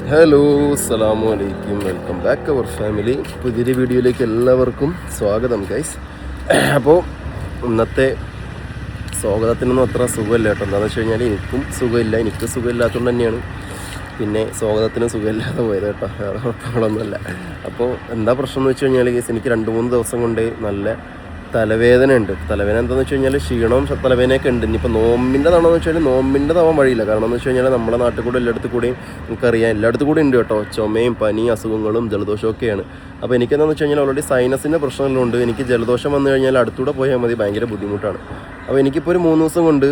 Hello, അസ്സലാമു അലൈക്കും. Welcome back our family. പുതിയൊരു വീഡിയോയിലേക്ക് എല്ലാവർക്കും സ്വാഗതം ഗൈസ്. അപ്പോൾ ഇന്നത്തെ സ്വാഗതത്തിനൊന്നും അത്ര സുഖമില്ല കേട്ടോ. എന്താണെന്ന് വെച്ച് കഴിഞ്ഞാൽ എനിക്ക് സുഖമില്ലാത്തതുകൊണ്ട് തന്നെയാണ് പിന്നെ സ്വാഗതത്തിന് സുഖമില്ലാതെ പോയത് കേട്ടോ. വേറെ കുഴപ്പങ്ങളൊന്നുമല്ല. അപ്പോൾ എന്താ പ്രശ്നം എന്ന് വെച്ച് കഴിഞ്ഞാൽ ഗൈസ്, എനിക്ക് 2-3 ദിവസം കൊണ്ട് നല്ല തലവേദന ഉണ്ട്. തലവേദന എന്താണെന്ന് വെച്ച് കഴിഞ്ഞാൽ ക്ഷീണവും തലവേദനയൊക്കെ ഉണ്ട്. ഇനിയിപ്പോൾ നോമ്പിൻ്റെതാണെന്ന് വെച്ചാൽ നോമ്പിൻ്റെതാവാൻ വഴിയില്ല. കാരണം എന്ന് വെച്ച് കഴിഞ്ഞാൽ നമ്മുടെ നാട്ടിൽ കൂടെ എല്ലായിടത്തും കൂടെയും നമുക്കറിയാം, എല്ലായിടത്തും കൂടെ ഉണ്ട് കേട്ടോ. ചുമയും പനി അസുഖങ്ങളും ജലദോഷവും ഒക്കെയാണ്. അപ്പോൾ എനിക്കെന്താണെന്ന് വെച്ച് കഴിഞ്ഞാൽ ഓൾറെഡി സൈനസിൻ്റെ പ്രശ്നങ്ങളുണ്ട്. എനിക്ക് ജലദോഷം വന്നു കഴിഞ്ഞാൽ അടുത്തൂടെ പോയാൽ മതി, ഭയങ്കര ബുദ്ധിമുട്ടാണ്. അപ്പോൾ എനിക്കിപ്പോൾ ഒരു 3 ദിവസം കൊണ്ട്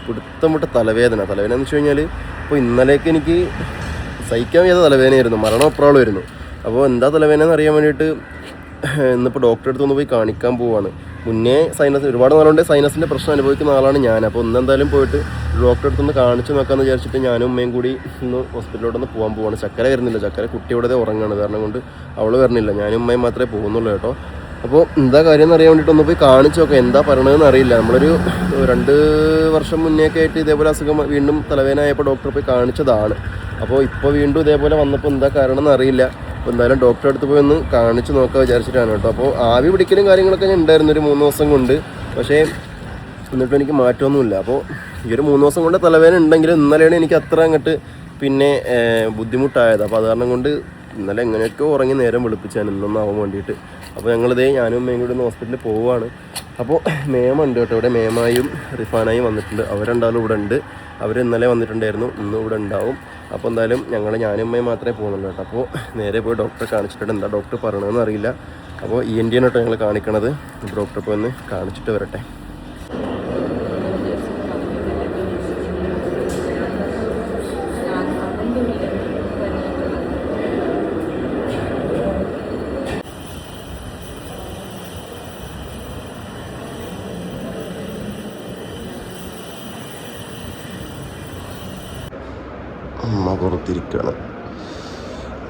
പിടുത്തമുട്ട തലവേദന എന്ന് വെച്ച് കഴിഞ്ഞാൽ ഇപ്പോൾ ഇന്നലേക്ക് എനിക്ക് സഹിക്കാൻ വയ്യാത്ത തലവേദനയായിരുന്നു, മരണപ്രാളമായിരുന്നു. അപ്പോൾ എന്താ തലവേദന എന്ന് അറിയാൻ വേണ്ടിയിട്ട് ഇന്നിപ്പോൾ ഡോക്ടറെ അടുത്തൊന്ന് പോയി കാണിക്കാൻ പോവാണ്. മുന്നേ ഒരുപാട് നാളുകൊണ്ട് സൈനസിൻ്റെ പ്രശ്നം അനുഭവിക്കുന്ന ആളാണ് ഞാൻ. അപ്പോൾ ഇന്നെന്തായാലും പോയിട്ട് ഡോക്ടറെ അടുത്തൊന്ന് കാണിച്ച് നോക്കാമെന്ന് വിചാരിച്ചിട്ട് ഞാനും ഉമ്മയും കൂടി ഇന്ന് ഹോസ്പിറ്റലിലോട്ടൊന്ന് പോകാൻ പോവാണ്. ചക്കര വരുന്നില്ല, ചക്കര കുട്ടിയോടെ ഉറങ്ങാണ്, കാരണം കൊണ്ട് അവൾ വരണില്ല. ഞാനും ഉമ്മയും മാത്രമേ പോകുന്നുള്ളൂ കേട്ടോ. അപ്പോൾ എന്താ കാര്യം എന്ന് അറിയാൻ വേണ്ടിയിട്ട് ഒന്ന് പോയി കാണിച്ച് നോക്കാം. എന്താ പറയണതെന്ന് അറിയില്ല. നമ്മളൊരു 2 വർഷം മുന്നേ ഒക്കെ ആയിട്ട് ഇതേപോലെ അസുഖം വീണ്ടും തലവേദന ആയപ്പോൾ ഡോക്ടറെ പോയി കാണിച്ചതാണ്. അപ്പോൾ ഇപ്പോൾ വീണ്ടും ഇതേപോലെ വന്നപ്പോൾ എന്താ കാരണം എന്ന് അറിയില്ല. അപ്പോൾ എന്തായാലും ഡോക്ടറെ അടുത്ത് പോയി ഒന്ന് കാണിച്ച് നോക്കാൻ വിചാരിച്ചിട്ടാണ് കേട്ടോ. അപ്പോൾ ആവി പിടിക്കലും കാര്യങ്ങളൊക്കെ ഞാൻ ഉണ്ടായിരുന്നു ഒരു 3 ദിവസം കൊണ്ട്. പക്ഷേ എന്നിട്ടും എനിക്ക് മാറ്റമൊന്നുമില്ല. അപ്പോൾ ഈ ഒരു 3 ദിവസം കൊണ്ട് തലവേദന ഉണ്ടെങ്കിലും ഇന്നലെയാണ് എനിക്ക് അത്ര അങ്ങോട്ട് പിന്നെ ബുദ്ധിമുട്ടായത്. അപ്പോൾ അത് കാരണം കൊണ്ട് ഇന്നലെ എങ്ങനെയൊക്കെ ഉറങ്ങി നേരം വെളുപ്പിച്ചാണ് ഇന്നൊന്നാവാൻ വേണ്ടിയിട്ട്. അപ്പോൾ ഞാനും അമ്മയും കൂടി ഒന്ന് ഹോസ്പിറ്റലിൽ പോവുകയാണ്. അപ്പോൾ മേമുണ്ട് കേട്ടോ, ഇവിടെ മേമായും റിഫാനായും വന്നിട്ടുണ്ട്. അവർ രണ്ടാളും ഇവിടെ ഉണ്ട്. അവർ ഇന്നലെ വന്നിട്ടുണ്ടായിരുന്നു, ഇന്നും ഇവിടെ ഉണ്ടാവും. അപ്പോൾ എന്തായാലും ഞാനും അമ്മയും മാത്രമേ പോകുന്നുള്ളൂ കേട്ടോ. അപ്പോൾ നേരെ പോയി ഡോക്ടറെ കാണിച്ചിട്ടുണ്ട്. എന്താ ഡോക്ടർ പറയണമെന്ന് അറിയില്ല. അപ്പോൾ ENT ആണ് കേട്ടോ ഞങ്ങൾ കാണിക്കണത്. ഡോക്ടറെ പോയി ഒന്ന് കാണിച്ചിട്ട് വരട്ടെ. അമ്മ പുറത്തിരിക്കുകയാണ്.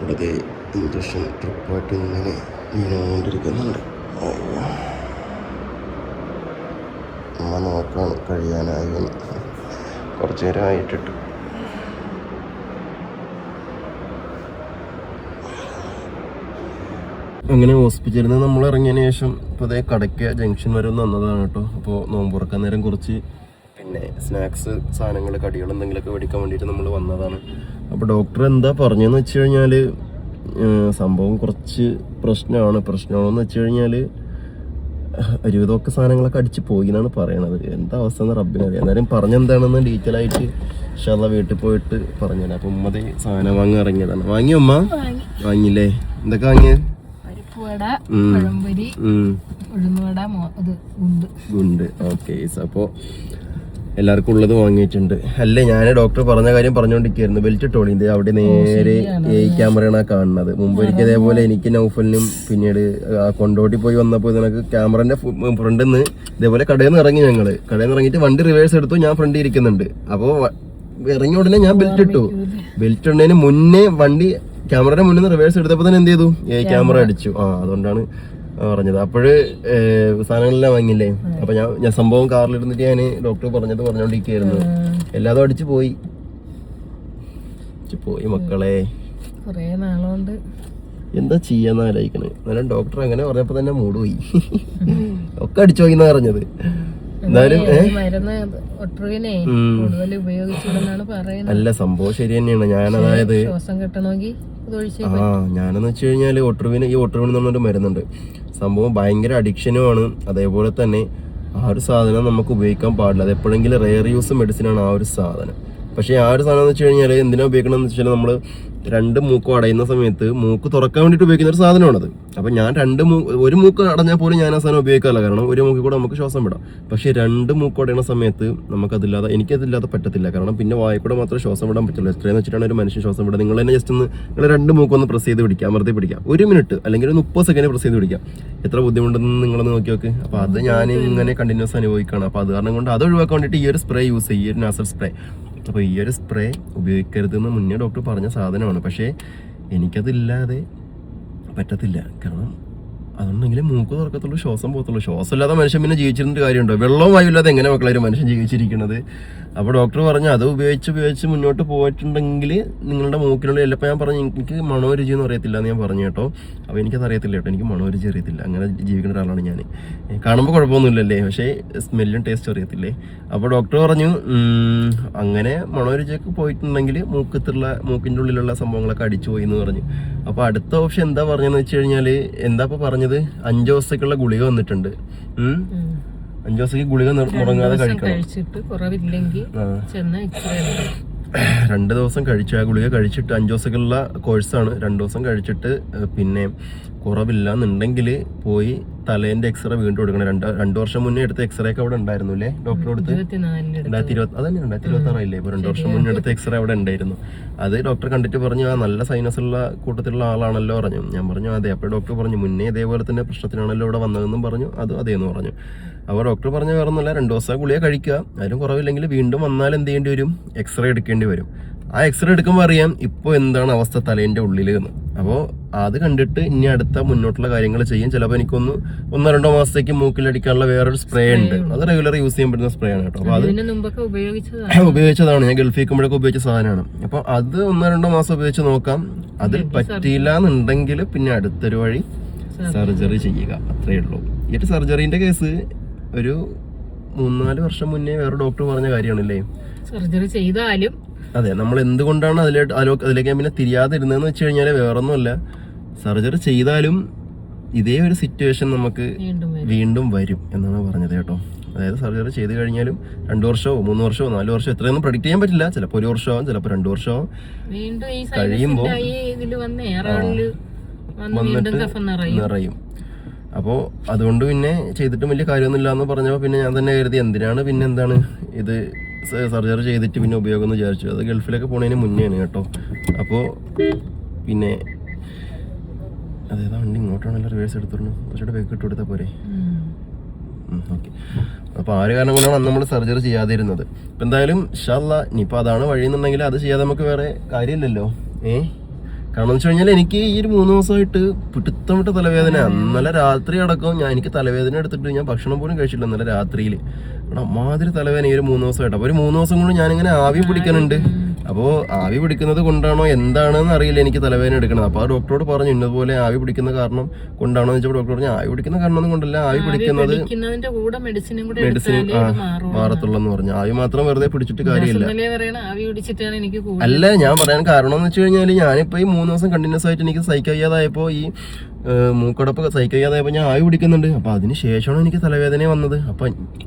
ഇവിടെ ഇഞ്ചക്ഷൻ ട്രിപ്പായിട്ട് ഇങ്ങനെ വീണുകൊണ്ടിരിക്കുന്നുണ്ട്. അമ്മ നോക്കാണ് കഴിയാനായി, കുറച്ച് നേരം ആയിട്ടിട്ട്. അങ്ങനെ ഹോസ്പിറ്റലിൽ നിന്ന് നമ്മൾ ഇറങ്ങിയതിന് ശേഷം ഇപ്പോൾ അതേ കടയ്ക്ക ജംഗ്ഷൻ വരെ ഒന്ന് വന്നതാണ് കേട്ടോ. അപ്പോൾ നോമ്പ് തുറക്കാൻ നേരം കുറച്ച് പിന്നെ സ്നാക്സ് സാധനങ്ങൾ കടികൾ എന്തെങ്കിലുമൊക്കെ മേടിക്കാൻ വേണ്ടിയിട്ട് നമ്മൾ വന്നതാണ്. അപ്പോൾ ഡോക്ടർ എന്താ പറഞ്ഞതെന്ന് വെച്ച് കഴിഞ്ഞാൽ സംഭവം കുറച്ച് പ്രശ്നമാണെന്ന് വെച്ച് കഴിഞ്ഞാൽ ഒരുവിധമൊക്കെ സാധനങ്ങളൊക്കെ അടിച്ച് പോയി എന്നാണ് പറയണത്. എന്താ അവസ്ഥ എന്ന് റബ്ബിനറിയാം. എന്നാലും പറഞ്ഞെന്താണെന്ന് ഡീറ്റെയിൽ ആയിട്ട് ഇൻഷാല്ലാ വീട്ടിൽ പോയിട്ട് പറഞ്ഞുതരാം. അപ്പം ഉമ്മതി സാധനം വാങ്ങി ഇറങ്ങിയതാണ്. വാങ്ങിയോ ഉമ്മ? വാങ്ങിയില്ലേ? എന്തൊക്കെ വാങ്ങിയത്? ഗുണ്ട്. ഓക്കെ. അപ്പോൾ എല്ലാവർക്കും ഉള്ളത് വാങ്ങിയിട്ടുണ്ട്. അല്ലേ, ഞാൻ ഡോക്ടർ പറഞ്ഞ കാര്യം പറഞ്ഞുകൊണ്ടിരിക്കുകയായിരുന്നു. ബെൽറ്റ് ഇട്ടോളി, ഇത് അവിടെ നേരെ ക്യാമറയാണ് കാണുന്നത്. മുമ്പ് ഒരിക്കൽ ഇതേപോലെ എനിക്ക് നൗഫലിനും പിന്നീട് കൊണ്ടോട്ടി പോയി വന്നപ്പോൾ ഇതിനൊക്കെ ക്യാമറന്റെ ഫ്രണ്ടിൽ നിന്ന് ഇതേപോലെ കടയിൽ നിന്ന് ഇറങ്ങിയിട്ട് വണ്ടി റിവേഴ്സ് എടുത്തു. ഞാൻ ഫ്രണ്ടിൽ ഇരിക്കുന്നുണ്ട്. അപ്പോൾ ഇറങ്ങിയ ഉടനെ ഞാൻ ബെൽറ്റ് ഇട്ടു. ബെൽറ്റ് ഇടുന്നതിന് മുന്നേ വണ്ടി ക്യാമറയുടെ മുന്നിൽ നിന്ന് റിവേഴ്സ് എടുത്തപ്പോൾ തന്നെ എന്ത് ചെയ്തു, ക്യാമറ അടിച്ചു. അതുകൊണ്ടാണ് പറഞ്ഞത്. അപ്പോഴ് സാധനങ്ങളെല്ലാം വാങ്ങിയില്ലേ. അപ്പൊ ഞാൻ സംഭവം കാറിലിരുന്നിട്ട് ഞാൻ ഡോക്ടർ പറഞ്ഞോണ്ടിരിക്കുകയായിരുന്നു. എല്ലാതും അടിച്ചു പോയി മക്കളെ. എന്താ ചെയ്യാന്ന് ആലോചിക്കണേ. എന്നാലും ഡോക്ടർ അങ്ങനെ പറഞ്ഞപ്പോ തന്നെ മൂഡ് പോയി. ഒക്കെ അടിച്ചു പോയി എന്നാ പറഞ്ഞത്. എന്തായാലും അല്ല, സംഭവം ശരി തന്നെയാണ്. ഞാനെന്ന് വെച്ച് കഴിഞ്ഞാല് ഒട്രുവിൻ എന്ന് പറഞ്ഞൊരു മരുന്നുണ്ട്. സംഭവം ഭയങ്കര അഡിക്ഷനുമാണ്. അതേപോലെ തന്നെ ആ ഒരു സാധനം നമുക്ക് ഉപയോഗിക്കാൻ പാടില്ല. അത് എപ്പോഴെങ്കിലും റെയർ യൂസ് മെഡിസിനാണ് ആ ഒരു സാധനം. പക്ഷേ ആ ഒരു സാധനം എന്ന് വെച്ച് കഴിഞ്ഞാൽ എന്തിനാ ഉപയോഗിക്കണം എന്ന് വെച്ചാൽ നമ്മൾ 2 മൂക്കും അടയുന്ന സമയത്ത് മൂക്ക് തുറക്കാൻ വേണ്ടിയിട്ട് ഉപയോഗിക്കുന്ന ഒരു സാധനമാണത്. അപ്പം ഞാൻ ഒരു മൂക്ക് അടഞ്ഞാൽ പോലും ഞാൻ ആ സാധനം ഉപയോഗിക്കാറില്ല. കാരണം ഒരു മൂക്കിൽ കൂടെ നമുക്ക് ശ്വാസം വിടാം. പക്ഷേ 2 മൂക്ക് അടയുന്ന സമയത്ത് എനിക്കതില്ലാതെ പറ്റത്തില്ല. കാരണം പിന്നെ വായിൽ കൂടെ മാത്രമേ ശ്വാസം വിടാൻ പറ്റുള്ളൂ. എത്രയെന്ന് വെച്ചിട്ടാണ് ഒരു മനുഷ്യൻ ശ്വാസം വിടുക. നിങ്ങൾ തന്നെ ജസ്റ്റ് നിങ്ങൾ 2 മൂക്കൊന്ന് പ്രസ് ചെയ്ത് പിടിക്കുക, അമർത്തി പിടിക്കുക. 1 മിനിറ്റ് അല്ലെങ്കിൽ 30 സെക്കൻഡ് പ്രസ് ചെയ്ത് പിടിക്കുക. എത്ര ബുദ്ധിമുട്ടെന്ന് നിങ്ങളൊന്ന് നോക്കി നോക്ക്. അപ്പോൾ അത് ഞാൻ ഇങ്ങനെ കണ്ടിന്യൂസ് അനുഭവിക്കുകയാണ്. അപ്പോൾ അത് കാരണം കൊണ്ട് അത് ഒഴിവാക്കാൻ വേണ്ടിയിട്ട് ഈ ഒരു സ്പ്രേ യൂസ് ചെയ്യും, ഈ ഒരു നാസൽ സ്പ്രേ. അപ്പോൾ ഈ ഒരു സ്പ്രേ ഉപയോഗിക്കരുതെന്ന് മുന്നേ ഡോക്ടർ പറഞ്ഞ സാധനമാണ്. പക്ഷേ എനിക്കതില്ലാതെ പറ്റത്തില്ല. കാരണം അതുണ്ടെങ്കിൽ മൂക്ക് തുറക്കത്തുള്ളൂ, ശ്വാസം പോകത്തുള്ളൂ. ശ്വാസം ഇല്ലാതെ മനുഷ്യൻ പിന്നെ ജീവിച്ചിരുന്നിട്ട് കാര്യമുണ്ടോ? വെള്ളവും വായുവില്ലാതെ എങ്ങനെ മക്കളൊരു മനുഷ്യൻ ജീവിച്ചിരിക്കുന്നത്? അപ്പോൾ ഡോക്ടർ പറഞ്ഞു അത് ഉപയോഗിച്ച് മുന്നോട്ട് പോയിട്ടുണ്ടെങ്കിൽ നിങ്ങളുടെ മൂക്കിനുള്ള എല്ലപ്പോൾ ഞാൻ പറഞ്ഞു എനിക്ക് മണോരുചി എന്ന് അറിയത്തില്ല എന്ന് ഞാൻ പറഞ്ഞു കേട്ടോ. അപ്പോൾ എനിക്കത് അറിയത്തില്ല കേട്ടോ, എനിക്ക് മണോരുചി അറിയത്തില്ല. അങ്ങനെ ജീവിക്കുന്ന ഒരാളാണ് ഞാൻ. കാണുമ്പോൾ കുഴപ്പമൊന്നുമില്ലല്ലേ, പക്ഷേ സ്മെല്ലും ടേസ്റ്റും അറിയത്തില്ലേ. അപ്പോൾ ഡോക്ടർ പറഞ്ഞു അങ്ങനെ മണോരുചിയൊക്കെ പോയിട്ടുണ്ടെങ്കിൽ മൂക്കിൻ്റെ ഉള്ളിലുള്ള സംഭവങ്ങളൊക്കെ അടിച്ചു പോയി എന്ന് പറഞ്ഞു. അപ്പോൾ അടുത്ത ഓപ്ഷൻ എന്താ പറഞ്ഞതെന്ന് വെച്ച് കഴിഞ്ഞാൽ എന്താ ഇപ്പോൾ പറഞ്ഞത്, 5 ദിവസത്തേക്കുള്ള ഗുളിക വന്നിട്ടുണ്ട്. 5 ദിവസത്തേക്ക് ഗുളിക മുടങ്ങാതെ കഴിക്കണം. 2 ദിവസം കഴിച്ചു ആ ഗുളിക കഴിച്ചിട്ട് 5 ദിവസത്തേക്കുള്ള കോഴ്സാണ്. 2 ദിവസം കഴിച്ചിട്ട് പിന്നെ കുറവില്ല എന്നുണ്ടെങ്കിൽ പോയി തലേന്റെ എക്സ്റേ വീണ്ടും എടുക്കണം. 2 വർഷം മുന്നേ എടുത്ത എക്സ്റേ ഒക്കെ അവിടെ ഉണ്ടായിരുന്നു അല്ലേ ഡോക്ടർ അടുത്ത്? 2026 ഇല്ലേ? ഇപ്പൊ 2 വർഷം മുന്നേ എടുത്ത എക്സ്റേ അവിടെ ഉണ്ടായിരുന്നു. അത് ഡോക്ടർ കണ്ടിട്ട് പറഞ്ഞു ആ നല്ല സൈനസ് ഉള്ള കൂട്ടത്തിലുള്ള ആളാണല്ലോ പറഞ്ഞു. ഞാൻ പറഞ്ഞു അതെ. അപ്പോൾ ഡോക്ടർ പറഞ്ഞു മുന്നേ ഇതേപോലെ തന്നെ പ്രശ്നത്തിനാണല്ലോ ഇവിടെ വന്നതെന്നും പറഞ്ഞു. അതും അതേന്ന് പറഞ്ഞു. അപ്പോൾ ഡോക്ടർ പറഞ്ഞ വേറെ ഒന്നുമല്ല, 2 ദിവസം ഗുളിക കഴിക്കുക, അതിലും കുറവില്ലെങ്കിൽ വീണ്ടും വന്നാൽ എന്ത് ചെയ്യേണ്ടി വരും? എക്സ്റേ എടുക്കേണ്ടി വരും. ആ എക്സ്റേ എടുക്കുമ്പോൾ അറിയാം ഇപ്പോൾ എന്താണ് അവസ്ഥ തലേൻ്റെ ഉള്ളിൽ എന്ന്. അപ്പോൾ അത് കണ്ടിട്ട് ഇനി അടുത്ത മുന്നോട്ടുള്ള കാര്യങ്ങൾ ചെയ്യും. ചിലപ്പോൾ എനിക്കൊന്ന് 1-2 മാസത്തേക്ക് മൂക്കിലടിക്കാനുള്ള വേറൊരു സ്പ്രേ ഉണ്ട്, അത് റെഗുലർ യൂസ് ചെയ്യാൻ പറ്റുന്ന സ്പ്രേ ആണ് കേട്ടോ. അപ്പോൾ അത് ഉപയോഗിച്ചതാണ്, ഞാൻ ഗൾഫിൽ നിൽക്കുമ്പോഴൊക്കെ ഉപയോഗിച്ച സാധനമാണ്. അപ്പോൾ അത് 1-2 മാസം ഉപയോഗിച്ച് നോക്കാം. അതിൽ പറ്റിയില്ല എന്നുണ്ടെങ്കിൽ പിന്നെ അടുത്തൊരു വഴി സർജറി ചെയ്യുക, അത്രയേ ഉള്ളൂ. ഈ സർജറിന്റെ കേസ് ഒരു 3-4 വർഷം മുന്നേ വേറെ ഡോക്ടർ പറഞ്ഞ കാര്യമാണല്ലേ. സർജറി ചെയ്താലും അതെ, നമ്മൾ എന്തുകൊണ്ടാണ് അതിലേക്ക് പിന്നെ തിരിയാതിരുന്നതെന്ന് വെച്ച് കഴിഞ്ഞാൽ വേറൊന്നുമല്ല, സർജറി ചെയ്താലും ഇതേ ഒരു സിറ്റുവേഷൻ നമുക്ക് വീണ്ടും വരും എന്നാണ് പറഞ്ഞത് കേട്ടോ. അതായത് സർജറി ചെയ്ത് കഴിഞ്ഞാലും 2 വർഷമോ 3 വർഷമോ 4 വർഷമോ എത്രയൊന്നും പ്രഡിക്ട് ചെയ്യാൻ പറ്റില്ല. ചിലപ്പോൾ 1 വർഷമാവും, ചിലപ്പോൾ 2 വർഷമാവും. കഴിയുമ്പോൾ വന്നിട്ട് നിറയും. അപ്പോൾ അതുകൊണ്ട് പിന്നെ ചെയ്തിട്ടും വലിയ കാര്യമൊന്നുമില്ല എന്ന് പറഞ്ഞപ്പോൾ പിന്നെ ഞാൻ തന്നെ കരുതി എന്തിനാണ് പിന്നെ എന്താണ് ഇത് സർജറി ചെയ്തിട്ട് പിന്നെ ഉപയോഗം എന്ന് വിചാരിച്ചു. അത് ഗൾഫിലൊക്കെ പോണതിന് മുന്നെയാണ് കേട്ടോ. അപ്പോൾ പിന്നെ അതേതാ വണ്ടി ഇങ്ങോട്ടാണല്ലോ റിവേഴ്സ് എടുത്തിരുന്നു, കുറച്ചുകൂടെ വേഗം ഇട്ട് കൊടുത്താൽ പോരെ? ഓക്കെ. അപ്പോൾ ആ ഒരു കാരണം കൊണ്ടാണ് അന്ന് നമ്മൾ സർജറി ചെയ്യാതിരുന്നത്. ഇപ്പം എന്തായാലും ഇൻഷാ അല്ലാഹ് ഇനിയിപ്പോൾ അതാണ് വഴിയെന്നുണ്ടെങ്കിൽ അത് ചെയ്യാതെ നമുക്ക് വേറെ കാര്യമില്ലല്ലോ. കാരണം എന്ന് വെച്ച് കഴിഞ്ഞാൽ എനിക്ക് ഈ ഒരു 3 ദിവസമായിട്ട് പിടുത്തം വിട്ട തലവേദന. ഇന്നലെ രാത്രി അടക്കം എനിക്ക് തലവേദന എടുത്തിട്ട് ഞാൻ ഭക്ഷണം പോലും കഴിച്ചില്ല ഇന്നലെ രാത്രിയിൽ. അമ്മാതിരി തലവേദന ഈ ഒരു 3 ദിവസമായിട്ട്. അപ്പോൾ ഒരു 3 ദിവസം കൊണ്ട് ഞാനിങ്ങനെ ആവി പിടിക്കുന്നുണ്ട്. അപ്പോൾ ആവി പിടിക്കുന്നത് കൊണ്ടാണോ എന്താണെന്ന് അറിയില്ല എനിക്ക് തലവേദന എടുക്കണത്. അപ്പോൾ ആ ഡോക്ടറോട് പറഞ്ഞു ഇന്നതുപോലെ ആവി പിടിക്കുന്ന കാരണം കൊണ്ടാണോ എന്ന് വെച്ചപ്പോൾ ഡോക്ടർ പറഞ്ഞു ആവി പിടിക്കുന്ന കാരണമൊന്നും കൊണ്ടല്ല, ആവി പിടിക്കുന്നത് മെഡിസിൻ മാറത്തുള്ളൂ പറഞ്ഞു. ആവി മാത്രം വെറുതെ പിടിച്ചിട്ട് കാര്യമില്ല. അല്ല, ഞാൻ പറയാൻ കാരണം എന്ന് വെച്ച് കഴിഞ്ഞാൽ ഞാനിപ്പോൾ ഈ 3 ദിവസം കണ്ടിന്യൂസ് ആയിട്ട് എനിക്ക് സഹിക്കാതായപ്പോൾ ഈ മൂക്കടപ്പൊക്കെ സഹിക്കാതായപ്പോൾ ഞാൻ ആവി പിടിക്കുന്നുണ്ട്. അപ്പോൾ അതിന് ശേഷമാണ് എനിക്ക് തലവേദന വന്നത്. അപ്പം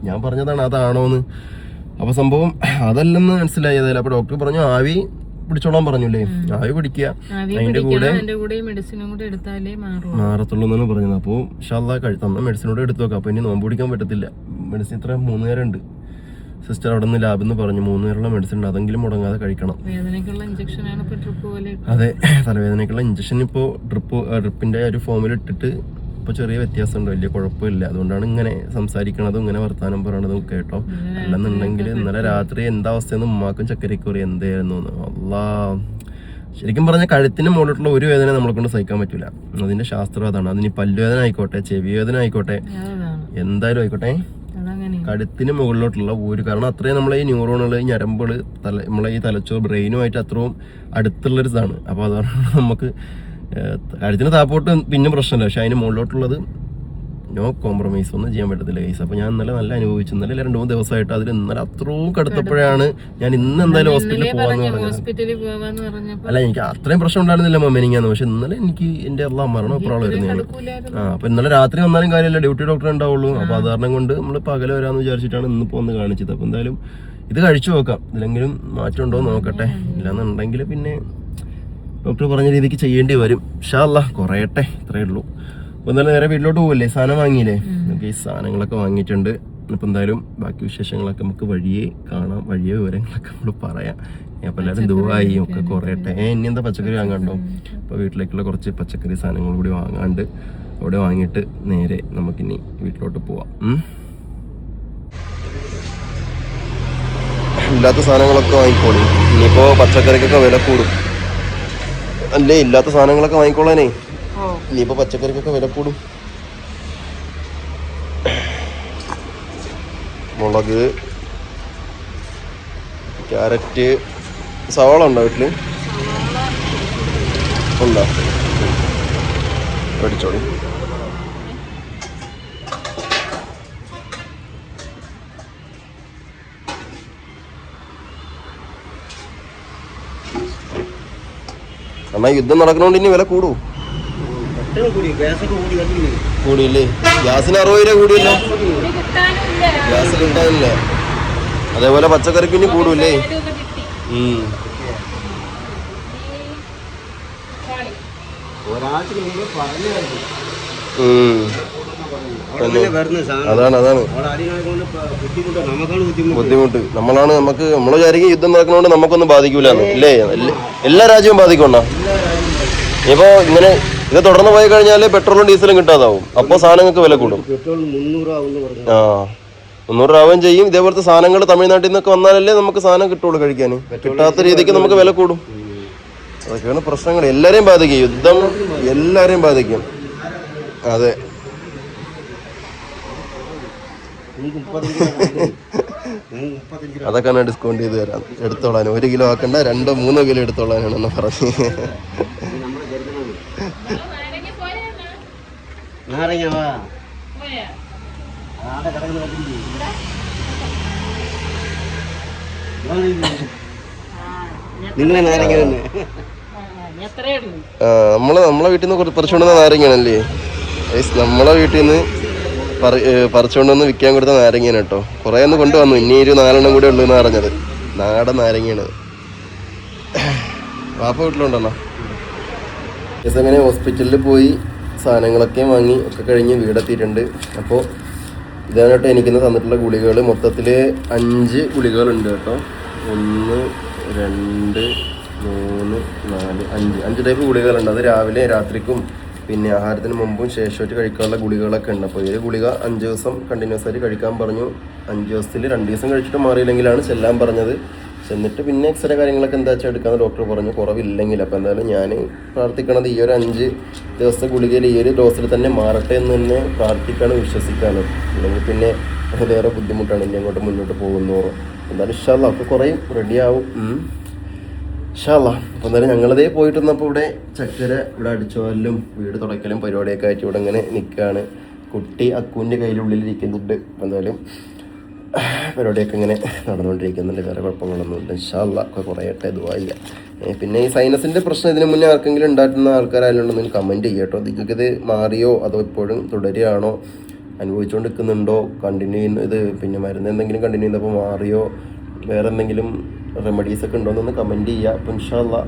ഞാൻ പറഞ്ഞതാണ് അതാണോന്ന്. അപ്പോൾ സംഭവം അതല്ലെന്ന് മനസ്സിലായതല്ല. അപ്പോൾ ഡോക്ടർ പറഞ്ഞു ആവി പിടിച്ചോളാൻ പറഞ്ഞില്ലേ, ആവി പിടിക്കുക, അതിന്റെ കൂടെ മാറത്തുള്ളൂ എന്നാണ് പറഞ്ഞത്. അപ്പോൾ ഇൻഷാ അല്ലാഹ് തന്ന മെഡിസിനോട് എടുത്തു നോക്കാം. അപ്പോൾ ഇനി നോമ്പ് പിടിക്കാൻ പറ്റത്തില്ല. മെഡിസിൻ ഇത്ര 3 നേരം ഉണ്ട്. സിസ്റ്റർ അവിടെ നിന്ന് ലാബിൽ നിന്ന് പറഞ്ഞു 3 നേരമുള്ള മെഡിസിൻ ഉണ്ട്, അതെങ്കിലും മുടങ്ങാതെ കഴിക്കണം. അതെ, തലവേദനയ്ക്കുള്ള ഇഞ്ചക്ഷൻ ഇപ്പോൾ ഡ്രിപ്പിന്റെ ഒരു ഫോമിൽ ഇട്ടിട്ട് ഇപ്പോൾ ചെറിയ വ്യത്യാസമുണ്ട്, വലിയ കുഴപ്പമില്ല. അതുകൊണ്ടാണ് ഇങ്ങനെ സംസാരിക്കണതും ഇങ്ങനെ വർത്താനം പറയണതും കേട്ടോ. അല്ലെന്നുണ്ടെങ്കിൽ ഇന്നലെ രാത്രി എന്താ അവസ്ഥയെന്ന് ഉമ്മാക്കും ചക്കരയ്ക്കും അറിയാം എന്തായിരുന്നു. അല്ലാ, ശരിക്കും പറഞ്ഞാൽ കഴുത്തിന് മുകളിലുള്ള ഒരു വേദന നമ്മളെ കൊണ്ട് സഹിക്കാൻ പറ്റില്ല. അതിന്റെ ശാസ്ത്രം അതാണ്. അതിന് പല്ലുവേദന ആയിക്കോട്ടെ, ചെവി വേദന ആയിക്കോട്ടെ, എന്തായാലും ആയിക്കോട്ടെ, കഴുത്തിന് മുകളിലോട്ടുള്ള ഒരു കാരണം അത്രയും നമ്മളെ ഈ ന്യൂറോണുകൾ, ഈ ഞരമ്പുകൾ, നമ്മളെ ഈ തലച്ചോറ് ബ്രെയിനുമായിട്ട് അത്രയും അടുത്തുള്ളൊരു ഇതാണ്. അപ്പോൾ അതാണ് നമുക്ക് കഴുത്തിന് താപ്പോട്ട് പിന്നെ പ്രശ്നമില്ല, പക്ഷെ അതിന് മുകളിലോട്ടുള്ളത് നോ കോംപ്രമൈസ് ഒന്നും ചെയ്യാൻ പറ്റത്തില്ല കേസ്. അപ്പോൾ ഞാൻ ഇന്നലെ നല്ല അനുഭവിച്ചു. ഇന്നലെ 2-3 ദിവസമായിട്ട് അതിൽ ഇന്നലെ അത്രയും കടുത്തപ്പോഴാണ് ഞാൻ ഇന്ന് എന്തായാലും ഹോസ്പിറ്റലിൽ പോകാന്ന് പറഞ്ഞത്. അല്ല, എനിക്ക് അത്രയും പ്രശ്നം ഉണ്ടായിരുന്നില്ല മെനിങ്ങാന്ന്, പക്ഷെ ഇന്നലെ എനിക്ക് എൻ്റെ മരണം എപ്പോഴാണ് വരുന്നത്. അപ്പോൾ ഇന്നലെ രാത്രി വന്നാലും കാര്യമില്ല, ഡ്യൂട്ടി ഡോക്ടർ ഉണ്ടാവുള്ളൂ. അപ്പോൾ അത് കാരണം കൊണ്ട് നമ്മൾ പകൽ വരാമെന്ന് വിചാരിച്ചിട്ടാണ് ഇന്നിപ്പോൾ ഒന്ന് കാണിച്ചത്. അപ്പോൾ എന്തായാലും ഇത് കഴിച്ചു നോക്കാം, ഇതിലെങ്കിലും മാറ്റം ഉണ്ടോ നോക്കട്ടെ. ഇല്ലാന്നുണ്ടെങ്കിൽ പിന്നെ ഡോക്ടർ പറഞ്ഞ രീതിക്ക് ചെയ്യേണ്ടി വരും. ഇൻഷാ അല്ലാഹ് കുറയട്ടെ, ഇത്രയേ ഉള്ളൂ. അപ്പോൾ എന്തായാലും നേരെ വീട്ടിലോട്ട് പോകില്ലേ, സാധനം വാങ്ങിയില്ലേ? നമുക്ക് ഈ സാധനങ്ങളൊക്കെ വാങ്ങിയിട്ടുണ്ട്. അപ്പോൾ എന്തായാലും ബാക്കി വിശേഷങ്ങളൊക്കെ നമുക്ക് വഴിയേ കാണാം, വഴിയെ വിവരങ്ങളൊക്കെ നമ്മൾ പറയാം. അപ്പോൾ എല്ലാവരും ദുആയി ഒക്കെ കുറയട്ടെ. ഇനി എന്താ പച്ചക്കറി വാങ്ങാണ്ടോ? അപ്പോൾ വീട്ടിലേക്കുള്ള കുറച്ച് പച്ചക്കറി സാധനങ്ങൾ കൂടി വാങ്ങാണ്ട് അവിടെ വാങ്ങിയിട്ട് നേരെ നമുക്കിനി വീട്ടിലോട്ട് പോവാം. ഇല്ലാത്ത സാധനങ്ങളൊക്കെ വാങ്ങിക്കോളി, ഇനിയിപ്പോൾ പച്ചക്കറിക്കൊക്കെ വില കൂടും അല്ലേ? ഇല്ലാത്ത സാധനങ്ങളൊക്കെ വാങ്ങിക്കോളാനേ, ഇനിയിപ്പോൾ പച്ചക്കറിക്കൊക്കെ വില കൂടും. മുളക്, ക്യാരറ്റ്, സവാള ഉണ്ടോ വീട്ടിൽ? ഉണ്ടോ? മേടിച്ചോളി. എന്നാ യുദ്ധം നടക്കണോണ്ട് ഇനി വില കൂടൂ? കൂടിയില്ലേ? ഗ്യാസിന് 60 രൂപ കൂടിയല്ലോ. ഗ്യാസ് കിട്ടാനില്ല. അതേപോലെ പച്ചക്കറിക്ക് ഇനി കൂടൂല്ലേ? അതാണ് ബുദ്ധിമുട്ട്. നമ്മൾ വിചാരിക്കും യുദ്ധം നടക്കുന്നതുകൊണ്ട് നമുക്കൊന്നും ബാധിക്കൂലെന്ന്. ഇല്ലേ? എല്ലാ രാജ്യവും ബാധിക്കണ്ട. ഇപ്പൊ ഇങ്ങനെ ഇത് തുടർന്ന് പോയി കഴിഞ്ഞാല് പെട്രോളും ഡീസലും കിട്ടാതാവും. അപ്പൊ സാധനങ്ങൾക്ക് വില കൂടും. 300 രൂപയും ചെയ്യും. ഇതേപോലത്തെ സാധനങ്ങൾ തമിഴ്നാട്ടിൽ നിന്നൊക്കെ വന്നാലല്ലേ നമുക്ക് സാധനം കിട്ടുള്ളൂ കഴിക്കാൻ. കിട്ടാത്ത രീതിക്ക് നമുക്ക് വില കൂടും. അതൊക്കെയാണ് പ്രശ്നങ്ങൾ. എല്ലാരെയും ബാധിക്കും യുദ്ധം, എല്ലാരെയും ബാധിക്കും. അതെ, അതൊക്കെയാണ് ഡിസ്കൗണ്ട് ചെയ്ത് തരാം. എടുത്തോളാൻ 1 കിലോ ആക്കണ്ട, 2-3 കിലോ എടുത്തോളാനാണെന്ന് പറഞ്ഞു. നമ്മളെ വീട്ടിൽ നിന്ന് പറിച്ചുകൊണ്ടുവന്ന നാരങ്ങയാണല്ലേ? നമ്മളെ വീട്ടിൽ നിന്ന് പറിച്ചുകൊണ്ടുവന്ന് വിൽക്കാൻ കൊടുത്ത നാരങ്ങയാണ് കേട്ടോ. കുറേ ഒന്ന് കൊണ്ടുവന്നു. ഇനി 4 കൂടെ ഉള്ളൂ എന്ന് പറഞ്ഞത്. നാടൻ നാരങ്ങയാണ്. വാപ്പ വീട്ടിലുണ്ടെണ്ണ. അങ്ങനെ ഹോസ്പിറ്റലിൽ പോയി സാധനങ്ങളൊക്കെ വാങ്ങി ഒക്കെ കഴിഞ്ഞ് വീടെത്തിയിട്ടുണ്ട്. അപ്പോൾ ഇതാണ് കേട്ടോ എനിക്കിന്ന് തന്നിട്ടുള്ള ഗുളികകൾ. മൊത്തത്തിൽ 5 ഗുളികകളുണ്ട് കേട്ടോ. 1, 2, 3, 4, 5 ടൈപ്പ് ഗുളികകളുണ്ട്. അത് രാവിലെ, രാത്രിക്കും പിന്നെ ആഹാരത്തിന് മുമ്പും ശേഷമായിട്ട് കഴിക്കാനുള്ള ഗുളികകളൊക്കെ ഉണ്ട്. അപ്പോൾ ഈ ഗുളിക 5 ദിവസം കണ്ടിന്യൂസ് ആയിട്ട് കഴിക്കാൻ പറഞ്ഞു. 5 ദിവസത്തിൽ 2 ദിവസം കഴിച്ചിട്ട് മാറിയില്ലെങ്കിലാണ് ചെല്ലാൻ പറഞ്ഞത്. ചെന്നിട്ട് പിന്നെ എക്സ്റേ കാര്യങ്ങളൊക്കെ എന്താ വെച്ചാൽ എടുക്കാമെന്ന് ഡോക്ടർ പറഞ്ഞു, കുറവില്ലെങ്കിൽ. അപ്പോൾ എന്തായാലും ഞാൻ പ്രാർത്ഥിക്കണത് ഈ ഒരു 5 ദിവസത്തെ ഗുളികയിൽ ഈ ഒരു ഡോസിൽ തന്നെ മാറട്ടെ എന്ന് തന്നെ പ്രാർത്ഥിക്കാണ്, വിശ്വസിക്കാണ്. അല്ലെങ്കിൽ പിന്നെ വേറെ ബുദ്ധിമുട്ടാണ് ഇനി അങ്ങോട്ട് മുന്നോട്ട് പോകുന്നോറും. എന്തായാലും ഇൻഷാ അല്ലാഹ് ഒക്കെ കുറയും, റെഡിയാവും ഇൻഷാ അല്ലാഹ്. അപ്പോൾ എന്തായാലും ഞങ്ങളതേ പോയിട്ട് വന്നപ്പോൾ ഇവിടെ ചക്കര ഇവിടെ അടിച്ചുവാലും വീട് തുടയ്ക്കലും പരിപാടിയൊക്കെ ആയിട്ട് ഇവിടെ ഇങ്ങനെ നിൽക്കുകയാണ്. കുട്ടി അക്കുവിൻ്റെ കയ്യിലുള്ളിലിരിക്കുന്നുണ്ട്. എന്തായാലും പരിപാടിയൊക്കെ ഇങ്ങനെ നടന്നുകൊണ്ടിരിക്കുന്നുണ്ട്. വേറെ കുഴപ്പങ്ങളൊന്നുമില്ല. ഇൻഷാ അല്ലാഹ് ഒക്കെ കുറയട്ടെ, ദുആ ചെയ്യാം. പിന്നെ ഈ സൈനസിൻ്റെ പ്രശ്നം ഇതിന് മുന്നേ ആർക്കെങ്കിലും ഉണ്ടായിട്ടുന്ന ആൾക്കാരായാലും കമൻറ്റ് ചെയ്യുക കേട്ടോ. നിങ്ങൾക്കിത് മാറിയോ അതോ ഇപ്പോഴും തുടരുകയാണോ, അനുഭവിച്ചുകൊണ്ട് നിൽക്കുന്നുണ്ടോ, കണ്ടിന്യൂ ചെയ്യുന്നത് പിന്നെ മരുന്ന് എന്തെങ്കിലും കണ്ടിന്യൂ ചെയ്തപ്പോൾ മാറിയോ, വേറെ എന്തെങ്കിലും റെമഡീസൊക്കെ ഉണ്ടോ എന്നൊന്ന് കമൻറ്റ് ചെയ്യുക. അപ്പോൾ ഇൻഷാ അല്ലാഹ്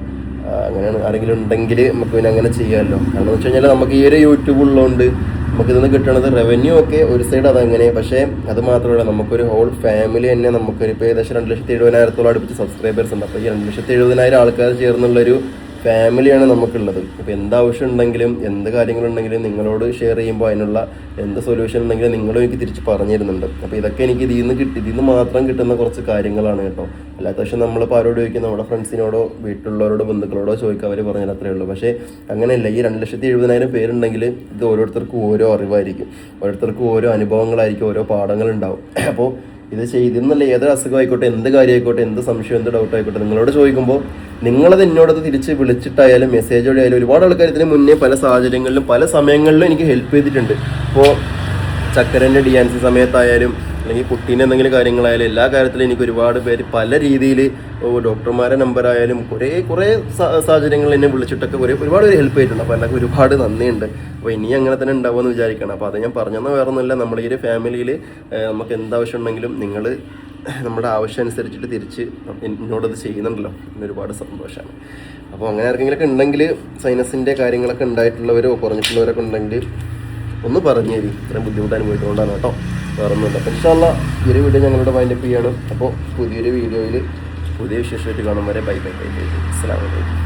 അങ്ങനെയാണ്. ആരെങ്കിലും ഉണ്ടെങ്കിൽ നമുക്ക് പിന്നെ അങ്ങനെ ചെയ്യാമല്ലോ. കാരണം എന്ന് വെച്ച് കഴിഞ്ഞാൽ നമുക്ക് ഈ ഒരു യൂട്യൂബ് ഉള്ളതുകൊണ്ട് നമുക്കിതൊന്ന് കിട്ടണത് റവന്യൂ ഒക്കെ ഒരു സൈഡ് അതങ്ങനെ. പക്ഷേ അത് മാത്രമല്ല, നമുക്കൊരു ഹോൾ ഫാമിലി തന്നെ നമുക്കൊരു ഇപ്പോൾ ഏകദേശം 2,70,000 അടുപ്പിച്ച് സബ്സ്ക്രൈബേഴ്സ് ഉണ്ട്. അപ്പോൾ ഈ 2,70,000 ആൾക്കാർ ചേർന്നുള്ളൊരു ഫാമിലിയാണ് നമുക്കുള്ളത്. ഇപ്പോൾ എന്താവശ്യം ഉണ്ടെങ്കിലും എന്ത് കാര്യങ്ങളുണ്ടെങ്കിലും നിങ്ങളോട് ഷെയർ ചെയ്യുമ്പോൾ അതിനുള്ള എന്ത് സൊല്യൂഷൻ ഉണ്ടെങ്കിലും നിങ്ങളും എനിക്ക് തിരിച്ച് പറഞ്ഞു തരുന്നുണ്ട്. അപ്പോൾ ഇതൊക്കെ എനിക്ക് ഇതിൽ നിന്ന് മാത്രം കിട്ടുന്ന കുറച്ച് കാര്യങ്ങളാണ് കേട്ടോ. അല്ലാത്ത പക്ഷേ നമ്മളിപ്പോൾ ആരോട് ചോദിക്കും, നമ്മുടെ ഫ്രണ്ട്സിനോടോ വീട്ടിലുള്ളവരോടോ ബന്ധുക്കളോടോ ചോദിക്കുക, അവർ പറഞ്ഞാൽ അത്രയേ ഉള്ളൂ. പക്ഷേ അങ്ങനെയല്ല. ഈ 2,70,000 പേരുണ്ടെങ്കിൽ ഇത് ഓരോരുത്തർക്കും ഓരോ അറിവായിരിക്കും, ഓരോരുത്തർക്കും ഓരോ അനുഭവങ്ങളായിരിക്കും, ഓരോ പാഠങ്ങളുണ്ടാവും. അപ്പോൾ ഇത് ചെയ്തെന്നല്ല, ഏതൊരു അസുഖമായിക്കോട്ടെ, എന്ത് കാര്യമായിക്കോട്ടെ, എന്ത് സംശയം, എന്ത് ഡൗട്ട് ആയിക്കോട്ടെ, നിങ്ങളോട് ചോദിക്കുമ്പോൾ നിങ്ങളത് എന്നോടത് തിരിച്ച് വിളിച്ചിട്ടായാലും മെസ്സേജോടെ ആയാലും ഒരുപാട് ആൾക്കാർ ഇതിന് മുന്നേ പല സാഹചര്യങ്ങളിലും പല സമയങ്ങളിലും എനിക്ക് ഹെൽപ്പ് ചെയ്തിട്ടുണ്ട്. ഇപ്പോൾ ചക്കരൻ്റെ DNC സമയത്തായാലും അല്ലെങ്കിൽ കുട്ടീൻ്റെ എന്തെങ്കിലും കാര്യങ്ങളായാലും എല്ലാ കാര്യത്തിലും എനിക്ക് ഒരുപാട് പേര് പല രീതിയിൽ ഡോക്ടർമാരുടെ നമ്പറായാലും കുറേ സാഹചര്യങ്ങളിൽ എന്നെ വിളിച്ചിട്ടൊക്കെ ഒരുപാട് പേര് ഹെൽപ്പ് ചെയ്തിട്ടുണ്ട്. അപ്പോൾ എല്ലാവർക്കും ഒരുപാട് നന്ദിയുണ്ട്. അപ്പോൾ ഇനി അങ്ങനെ തന്നെ ഉണ്ടാവുമെന്ന് വിചാരിക്കണം. അപ്പോൾ അത് ഞാൻ പറഞ്ഞെന്ന് വേറെ ഒന്നുമില്ല, നമ്മുടെ ഈ ഒരു ഫാമിലിയിൽ നമുക്ക് എന്താവശ്യം ഉണ്ടെങ്കിലും നിങ്ങൾ നമ്മുടെ ആവശ്യം അനുസരിച്ചിട്ട് തിരിച്ച് എന്നോടത് ചെയ്യുന്നുണ്ടല്ലോ, ഒരുപാട് സന്തോഷമാണ്. അപ്പോൾ അങ്ങനെ ആർക്കെങ്കിലൊക്കെ ഉണ്ടെങ്കിൽ സൈനസിൻ്റെ കാര്യങ്ങളൊക്കെ ഉണ്ടായിട്ടുള്ളവരോ കുറഞ്ഞിട്ടുള്ളവരൊക്കെ ഉണ്ടെങ്കിൽ ഒന്ന് പറഞ്ഞു തരും. ഇത്രയും ബുദ്ധിമുട്ട് അനുഭവിച്ചുകൊണ്ടാണ് കേട്ടോ, വേറെ ഒന്നുമില്ല. അപ്പോൾ ഇൻഷാ അല്ലാഹ് ഈ ഒരു വീഡിയോ ഞങ്ങളുടെ വൈൻഡപ്പ് ചെയ്യാണ്. അപ്പോൾ പുതിയൊരു വീഡിയോയിൽ പുതിയ വിശേഷമായിട്ട് കാണും വരെ ബൈ. അസ്സലാമു അലൈക്കും.